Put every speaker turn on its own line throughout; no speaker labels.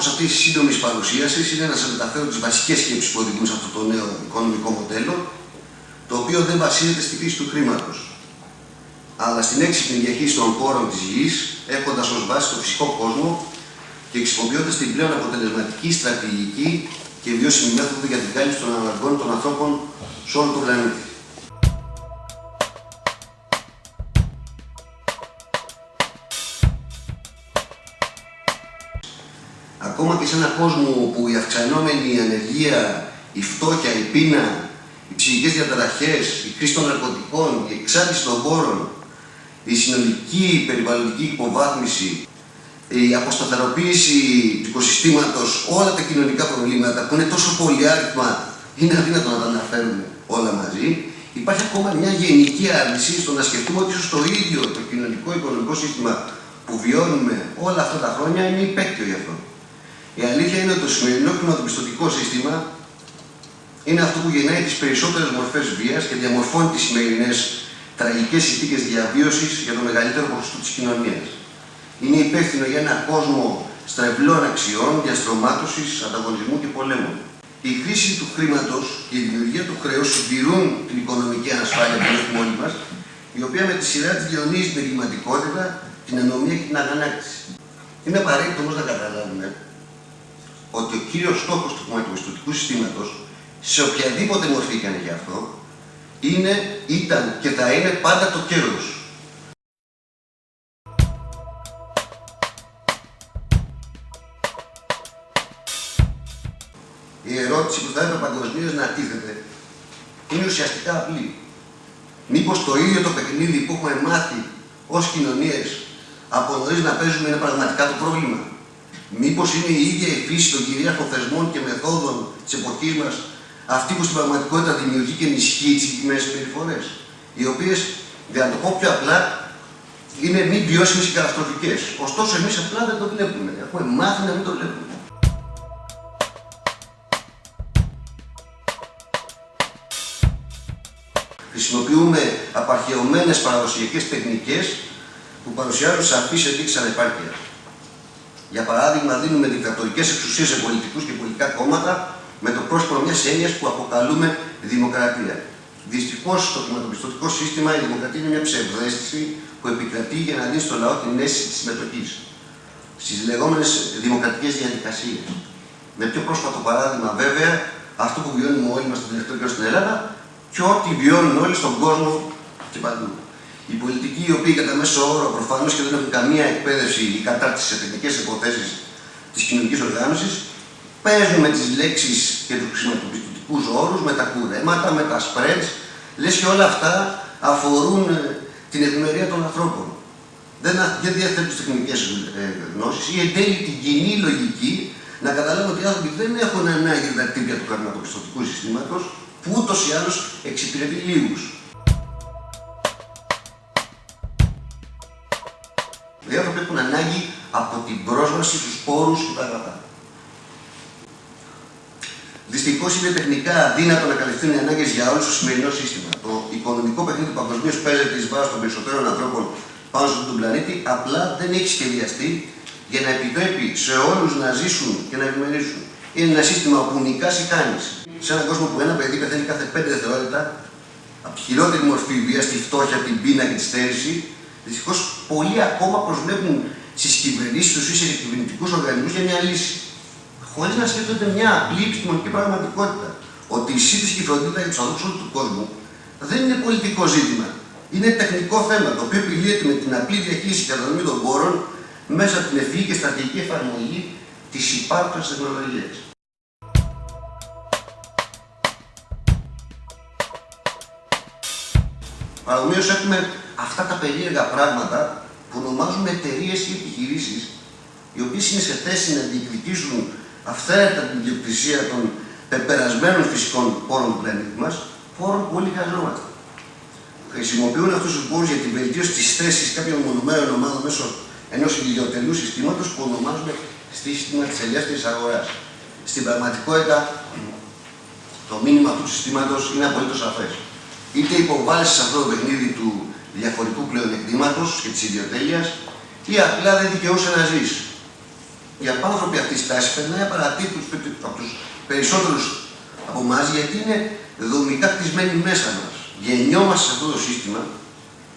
Στόχος αυτής της σύντομης παρουσίασης είναι να σας μεταφέρω τις βασικές σκέψεις που οδηγούν σε αυτό το νέο οικονομικό μοντέλο, το οποίο δεν βασίζεται στη φύση του χρήματος, αλλά στην έξυπνη διαχείριση των πόρων της γης, έχοντας ως βάση το φυσικό κόσμο και χρησιμοποιώντας την πλέον αποτελεσματική, στρατηγική και βιώσιμη μέθοδο για την κάλυψη των αναγκών των ανθρώπων σε όλο τον πλανήτη. Ακόμα και σε έναν κόσμο όπου η αυξανόμενη ανεργία, η φτώχεια, η πείνα, οι ψυχικές διαταραχές, η χρήση των ναρκωτικών, η εξάρτηση των πόρων, η συνολική περιβαλλοντική υποβάθμιση, η αποσταθεροποίηση του οικοσυστήματος, όλα τα κοινωνικά προβλήματα που είναι τόσο πολυάριθμα, είναι αδύνατο να τα αναφέρουμε όλα μαζί, υπάρχει ακόμα μια γενική άρνηση στο να σκεφτούμε ότι ίσως το ίδιο το κοινωνικό οικονομικό σύστημα που βιώνουμε όλα αυτά τα χρόνια είναι υπαίκτιο γι' αυτό. Η αλήθεια είναι ότι το σημερινό χρηματοπιστωτικό σύστημα είναι αυτό που γεννάει τις περισσότερες μορφές βίας και διαμορφώνει τις σημερινές τραγικές συνθήκες διαβίωσης για το μεγαλύτερο ποσοστό της κοινωνίας. Είναι υπεύθυνο για έναν κόσμο στρεβλών αξιών, διαστρωμάτωσης, ανταγωνισμού και πολέμων. Η χρήση του χρήματος και η δημιουργία του χρέους συντηρούν την οικονομική ανασφάλεια που έχουμε όλοι μας, η οποία με τη σειρά της διονύζει την εγκληματικότητα, την ανομία και την αγανάκτηση. Είναι απαραίτητο όμως να καταλάβουμε ότι ο κύριος στόχος του χρηματοπιστωτικού συστήματος, σε οποιαδήποτε μορφή έκανε γι' αυτό, ήταν και θα είναι πάντα το κέρδος. Η ερώτηση που θα έπρεπε παγκοσμίως να τίθεται είναι ουσιαστικά απλή. Μήπως το ίδιο το παιχνίδι που έχουμε μάθει ως κοινωνίες από νωρίς να παίζουμε είναι πραγματικά το πρόβλημα? Μήπως είναι η ίδια η φύση των κυρίαρχων θεσμών και μεθόδων της εποχής μας αυτή που στην πραγματικότητα δημιουργεί και ενισχύει τις συγκεκριμένες συμπεριφορές, οι οποίες, για να το πω πιο απλά, είναι μη βιώσιμες και καταστροφικές. Ωστόσο, εμείς απλά δεν το βλέπουμε. Έχουμε μάθει να μην το βλέπουμε. Χρησιμοποιούμε απαρχαιωμένες παραδοσιακές τεχνικές που παρουσιάζουν σαφείς ενδείξεις ανεπάρκειας. Για παράδειγμα, δίνουμε δικτατορικές εξουσίες σε πολιτικούς και πολιτικά κόμματα με το πρόσωπο μιας έννοιας που αποκαλούμε δημοκρατία. Δυστυχώς, στο χρηματοπιστωτικό σύστημα η δημοκρατία είναι μια ψευδαίσθηση που επικρατεί για να δίνει στο λαό την αίσθηση της συμμετοχής στις λεγόμενες δημοκρατικές διαδικασίες. Με πιο πρόσφατο παράδειγμα, βέβαια, αυτό που βιώνουμε όλοι μας τον τελευταίο καιρό στην Ελλάδα και ό,τι βιώνουν όλοι στον κόσμο και παντού. Οι πολιτικοί, οι οποίοι κατά μέσο όρο προφανώς και δεν έχουν καμία εκπαίδευση ή κατάρτιση σε τεχνικές υποθέσεις της κοινωνικής οργάνωσης, παίζουν με τις λέξεις και τους χρηματοπιστωτικούς όρους, με τα κουρέματα, με τα spreads, λες και όλα αυτά αφορούν την ευημερία των ανθρώπων. Δεν διαθέτουν τις τεχνικές γνώσεις ή εν τέλει την κοινή λογική να καταλάβουν ότι οι άνθρωποι δεν έχουν ανάγκη τα κτίρια του χρηματοπιστωτικού συστήματος, που ούτως ή άλλως εξυπηρετεί λίγους. Οι άνθρωποι έχουν ανάγκη από την πρόσβαση στους πόρους και τα αγαθά. Δυστυχώς είναι τεχνικά αδύνατο να καλυφθούν οι ανάγκες για όλους στο σημερινό σύστημα. Το οικονομικό παιχνίδι που παγκοσμίως παίζεται εις βάρος των περισσότερων ανθρώπων πάνω σε αυτόν τον πλανήτη απλά δεν έχει σχεδιαστεί για να επιτρέπει σε όλους να ζήσουν και να ευημερήσουν. Είναι ένα σύστημα όπου νικάς ή κάνεις. Σε έναν κόσμο που ένα παιδί πεθαίνει κάθε 5 δευτερόλεπτα, από τη χειρότερη μορφή βίας, τη φτώχεια, την πείνα και τη στέρηση, δυστυχώς πολλοί ακόμα προσβλέπουν στις κυβερνήσεις τους ή σε κυβερνητικούς οργανισμούς για μια λύση. Χωρίς να σκέφτονται μια απλή επιστημονική πραγματικότητα. Ότι η σύντηση και η φροντίδα για τους ανθρώπους όλου του κόσμου δεν είναι πολιτικό ζήτημα. Είναι τεχνικό θέμα, το οποίο επιλύεται με την απλή διαχείριση και κατανομή των πόρων μέσα από την ευφυή και στρατηγική εφαρμογή της υπάρχουσας τεχνολογίας. Παρομοίως έχουμε αυτά τα περίεργα πράγματα που ονομάζουμε εταιρείες ή επιχειρήσεις, οι οποίες είναι σε θέση να διεκδικήσουν αυθαίρετα την ιδιοκτησία των πεπερασμένων φυσικών πόρων του πλανήτη μας, πόρων που όλοι χρειαζόμαστε. Χρησιμοποιούν αυτούς τους πόρους για την βελτίωση της θέσης κάποιων μονομένων ομάδων μέσω ενός ιδιωτελού συστήματος που ονομάζουμε σύστημα της ελεύθερης αγοράς. Στην πραγματικότητα, το μήνυμα αυτού του συστήματος είναι απολύτως σαφές. Είτε υποβάλλεσαι σε αυτό το παιχνίδι του διαφορετικού πλεονεκτήματος και της ιδιοτέλειας, ή απλά δεν δικαιούσε να ζεις. Οι απάνθρωποι αυτή η στάση περνάει απαρατήρητους από τους περισσότερους από εμάς, γιατί είναι δομικά χτισμένοι μέσα μας. Γεννιόμαστε σε αυτό το σύστημα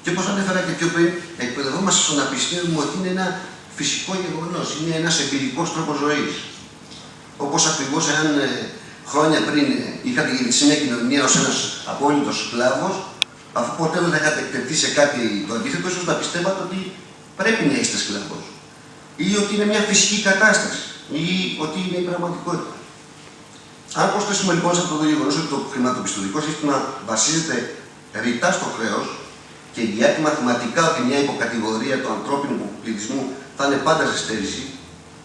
και όπως ανέφερα και πιο πριν, εκπαιδευόμαστε στο να πιστεύουμε ότι είναι ένα φυσικό γεγονός, είναι ένας εμπειρικός τρόπος ζωής. Όπως ακριβώς εάν χρόνια πριν είχατε γεννηθεί μια κοινωνία ως ένας απόλυτος σκλάβος, αφού ποτέ δεν θα είχατε εκτεθεί σε κάτι το αντίθετο, ίσως να πιστεύατε ότι πρέπει να είστε σκλάβος. Ή ότι είναι μια φυσική κατάσταση, ή ότι είναι η πραγματικότητα. Αν προσθέσουμε λοιπόν σε αυτό το γεγονός ότι το χρηματοπιστωτικό σύστημα βασίζεται ρητά στο χρέος και εγγυάται μαθηματικά ότι μια υποκατηγορία του ανθρώπινου πληθυσμού θα είναι πάντα σε στέρηση,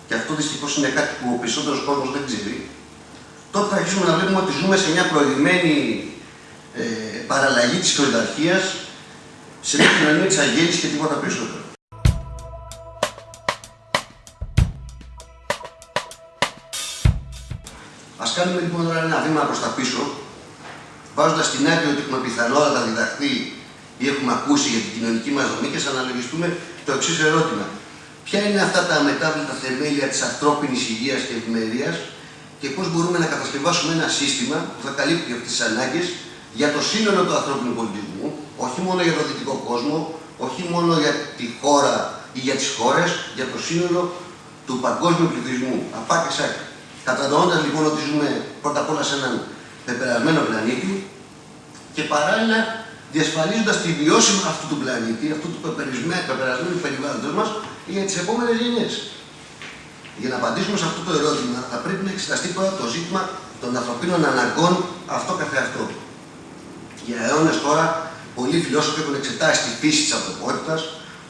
και αυτό δυστυχώς είναι κάτι που ο περισσότερος κόσμος δεν ξέρει, τότε θα αρχίσουμε να βλέπουμε ότι ζούμε σε μια προηγμένη παραλλαγή της φεουδαρχίας, σε μια κοινωνία της αγέλης και τίποτα περισσότερο. Ας κάνουμε λοιπόν τώρα ένα βήμα προς τα πίσω, βάζοντας στην άκρη ότι έχουμε πιθανότατα διδαχθεί ή έχουμε ακούσει για την κοινωνική μας δομή και ας αναλογιστούμε το εξής ερώτημα. Ποια είναι αυτά τα αμετάβλητα θεμέλια της ανθρώπινης υγείας και ευημερίας και πώς μπορούμε να κατασκευάσουμε ένα σύστημα που θα καλύπτει αυτές τις ανάγκες για το σύνολο του ανθρώπινου πολιτισμού, όχι μόνο για τον δυτικό κόσμο, όχι μόνο για τη χώρα ή για τις χώρες, για το σύνολο του παγκόσμιου πληθυσμού, απά και σάκη. Κατανοώντας λοιπόν ότι ζούμε πρώτα απ' όλα σε έναν πεπερασμένο πλανήτη και παράλληλα διασφαλίζοντας τη βιώσιμη αυτού του πλανήτη, αυτού του πεπερασμένου περιβάλλοντος μας για τις επόμενες γενιές. Για να απαντήσουμε σε αυτό το ερώτημα, θα πρέπει να εξεταστεί πρώτα το ζήτημα των ανθρωπίνων αναγκών αυτό καθεαυτό. Για αιώνες τώρα, πολλοί φιλόσοφοι έχουν εξετάσει τη φύση της ανθρωπότητας,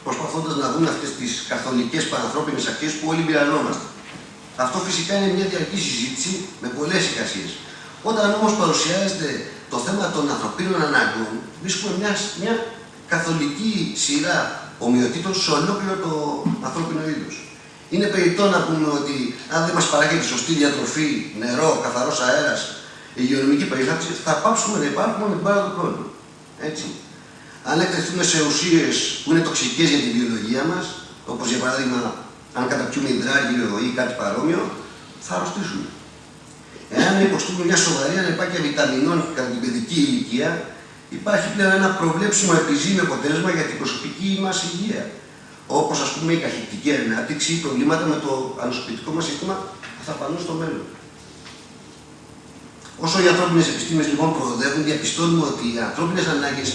προσπαθώντας να δουν αυτές τις καθολικές πανανθρώπινες αρχές που όλοι μοιραζόμαστε. Αυτό φυσικά είναι μια διαρκή συζήτηση με πολλές εικασίες. Όταν όμως παρουσιάζεται το θέμα των ανθρωπίνων αναγκών, βρίσκουμε μια καθολική σειρά ομοιοτήτων σε ολόκληρο το ανθρώπινο είδος. Είναι περιττό να πούμε ότι αν δεν μας παράγεται σωστή διατροφή, νερό, καθαρός αέρας, υγειονομική περίθαλψη, θα πάψουμε να υπάρχουμε με την πάρα του χρόνου. Έτσι. Αν εκτεθούμε σε ουσίες που είναι τοξικές για τη βιολογία μας, όπως για παράδειγμα αν καταπιούμε υδράργυρο ή κάτι παρόμοιο, θα αρρωστήσουμε. Εάν υποστούμε μια σοβαρή ανεπάρκεια βιταμινών κατά την παιδική ηλικία, υπάρχει πλέον ένα προβλέψιμο επιζήμιο αποτέλεσμα για την προσωπική μας υγεία. Όπως ας πούμε η καχυκτική ανάπτυξη ή προβλήματα με το ανοσοποιητικό μας σύστημα θα φανούν στο μέλλον. Όσο οι ανθρώπινες επιστήμες λοιπόν προοδεύουν, διαπιστώνουμε ότι οι ανθρώπινες ανάγκες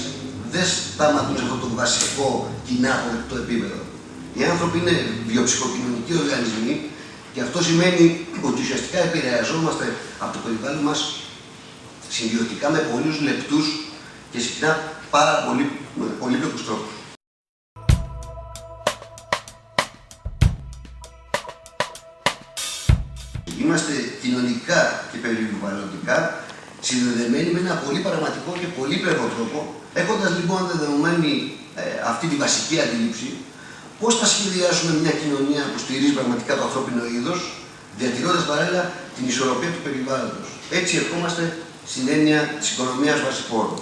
δεν σταματούν σε αυτό το βασικό κοινά αποδεκτό επίπεδο. Οι άνθρωποι είναι βιοψυχοκοινωνικοί οργανισμοί και αυτό σημαίνει ότι ουσιαστικά επηρεαζόμαστε από το περιβάλλον μας συμβιωτικά με πολλούς λεπτούς και συχνά πάρα πολύπλοκους τρόπους. Είμαστε κοινωνικά και περιβαλλοντικά συνδεδεμένοι με ένα πολύ πραγματικό και πολύπλοκο τρόπο, έχοντας λοιπόν δεδομένη αυτή τη βασική αντίληψη, πώς θα σχεδιάσουμε μια κοινωνία που στηρίζει πραγματικά το ανθρώπινο είδος, διατηρώντας παράλληλα την ισορροπία του περιβάλλοντος. Έτσι ερχόμαστε στην έννοια της οικονομίας βασιπόρων.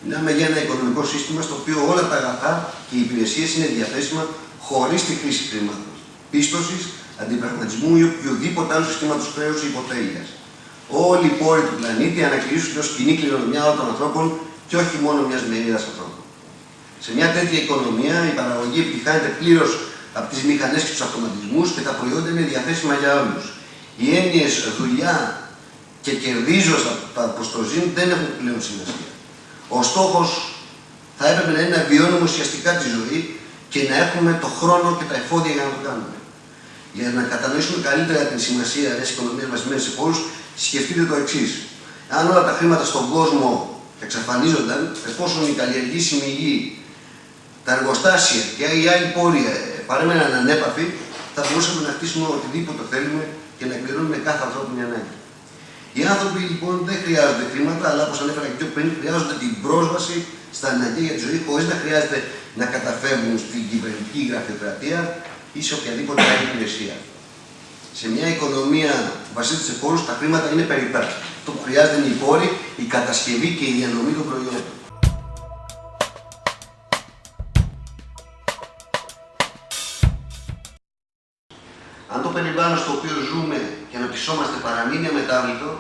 Μιλάμε για ένα οικονομικό σύστημα στο οποίο όλα τα αγαθά και οι υπηρεσίες είναι διαθέσιμα χωρίς τη χρήση χρήματος, πίστοσης, αντιπραγματισμού ή οποιοδήποτε άλλο συστήματος χρέους ή υποτέλειας. Όλοι οι πόροι του πλανήτη ανακηρύσσονται ως κοινή κληρονομιά όλων των ανθρώπων και όχι μόνο μιας μερίδας ανθρώπων. Σε μια τέτοια οικονομία η παραγωγή επιτυχάνεται πλήρως από τις μηχανές και τους αυτοματισμούς και τα προϊόντα είναι διαθέσιμα για όλους. Οι έννοιες δουλειά και κερδίζω τα προστοζήν δεν έχουν πλέον σημασία. Ο στόχος θα έπρεπε να είναι να βιώνουμε ουσιαστικά τη ζωή και να έχουμε το χρόνο και τα εφόδια για να το κάνουμε. Για να κατανοήσουμε καλύτερα την σημασία της οικονομίας βασισμένης σε πόρους, σκεφτείτε το εξής. Αν όλα τα χρήματα στον κόσμο εξαφανίζονταν, εφόσον η καλλιεργήσιμη γη, τα εργοστάσια και οι άλλοι πόροι παρέμεναν ανέπαφοι, θα μπορούσαμε να χτίσουμε οτιδήποτε θέλουμε και να εκπληρώνουμε κάθε ανθρώπινη ανάγκη. Οι άνθρωποι λοιπόν δεν χρειάζονται χρήματα, αλλά όπως ανέφερα και πιο πριν, χρειάζονται την πρόσβαση στα αναγκαία για τη ζωή, χωρίς να χρειάζεται να καταφεύγουν στην κυβερνητική γραφειοκρατία ή σε οποιαδήποτε άλλη υπηρεσία. Σε μια οικονομία που βασίζεται σε πόρους, τα χρήματα είναι περιττά. Το που χρειάζεται είναι οι πόροι, η κατασκευή και η διανομή των προϊόντων. Αν το περιβάλλον μεγαλώνουμε και αναπτυσσόμαστε παραμείνει αμετάβλητο,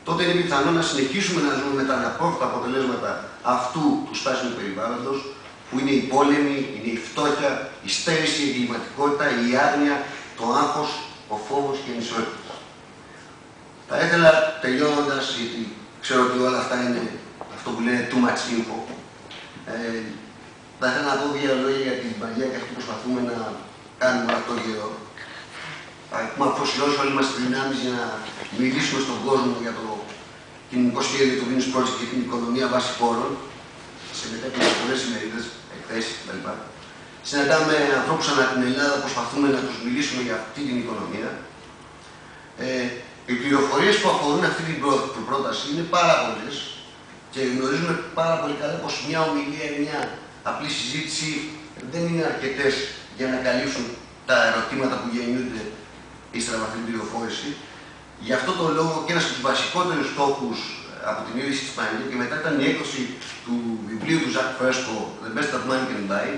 τότε είναι πιθανό να συνεχίσουμε να ζούμε με τα αναπόφευκτα αποτελέσματα αυτού του σπάσιμου περιβάλλοντος, που είναι η πόλεμη, είναι η φτώχεια, η στέρηση, η εγκληματικότητα, η άγνοια, το άγχος, ο φόβος και η ανισότητα. Θα ήθελα, τελειώνοντας, γιατί ξέρω ότι όλα αυτά είναι αυτό που λένε too much info, θα ήθελα να πω δύο λόγια για την παγιά και αυτό που προσπαθούμε να κάνουμε αυτό εδώ. Έχουμε αφοσιώσει όλοι μας τις δυνάμεις για να μιλήσουμε στον κόσμο για το κοινωνικό σχέδιο του Venus Project και την οικονομία βάση πόρων. Συμμετέχουμε σε πολλές ημερίδες, εκθέσεις κτλ. Συναντάμε ανθρώπους ανά την Ελλάδα, προσπαθούμε να τους μιλήσουμε για αυτή την οικονομία. Οι πληροφορίες που αφορούν αυτή την πρόταση είναι πάρα πολλές και γνωρίζουμε πάρα πολύ καλά πως μια ομιλία ή μια απλή συζήτηση δεν είναι αρκετές για να καλύψουν τα ερωτήματα που γεννιούνται ύστερα από αυτή την πληροφόρηση. Γι' αυτό το λόγο και ένας από τους βασικότερους στόχους από την ίδρυση της Πανελλήνιας και μετά ήταν η έκδοση του βιβλίου του Ζακ Φρέσκο, The Best That Money Can Buy,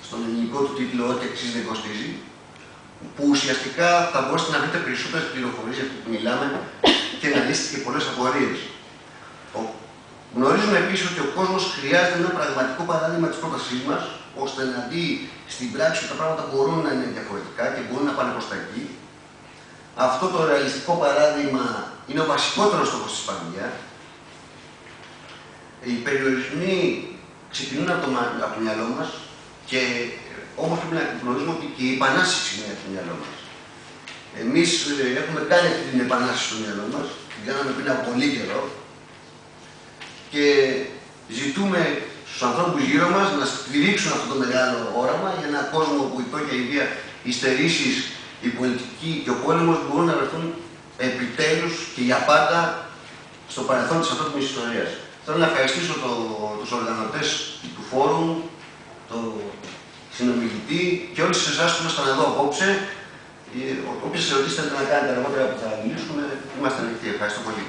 στον ελληνικό του τίτλο Ό,τι αξίζει δεν κοστίζει, που ουσιαστικά θα μπορέσετε να βρείτε περισσότερες πληροφορίες για αυτό που μιλάμε και να λύσετε και πολλές απορίες. Γνωρίζουμε επίσης ότι ο κόσμος χρειάζεται ένα πραγματικό παράδειγμα της πρότασής μας, ώστε να δει στην πράξη ότι τα πράγματα μπορούν να είναι διαφορετικά και μπορούν να πάνε προς τα εκεί. Αυτό το ρεαλιστικό παράδειγμα είναι ο βασικότερος στόχος της Πανελλήνιας. Οι περιορισμοί ξεκινούν από το μυαλό μας και όμως πρέπει να γνωρίζουμε ότι και η επανάσταση ξεκινάει από το μυαλό μας. Εμείς έχουμε κάνει αυτή την επανάσταση στο μυαλό μας, την κάναμε πριν από πολύ καιρό και ζητούμε στους ανθρώπους γύρω μας να στηρίξουν αυτό το μεγάλο όραμα για έναν κόσμο που η φτώχεια, η βία, οι στερήσεις, η πολιτική και ο πόλεμος μπορούν να βρεθούν επιτέλους και για πάντα στο παρελθόν της ανθρώπινης ιστορίας. Θέλω να ευχαριστήσω τους οργανωτές του φόρουμ, τον συνομιλητή και όλους εσάς που ήμασταν εδώ απόψε. Όποιες ερωτήσεις θέλετε να κάνετε αργότερα που θα μιλήσουμε, είμαστε ανοιχτοί. Ευχαριστώ πολύ.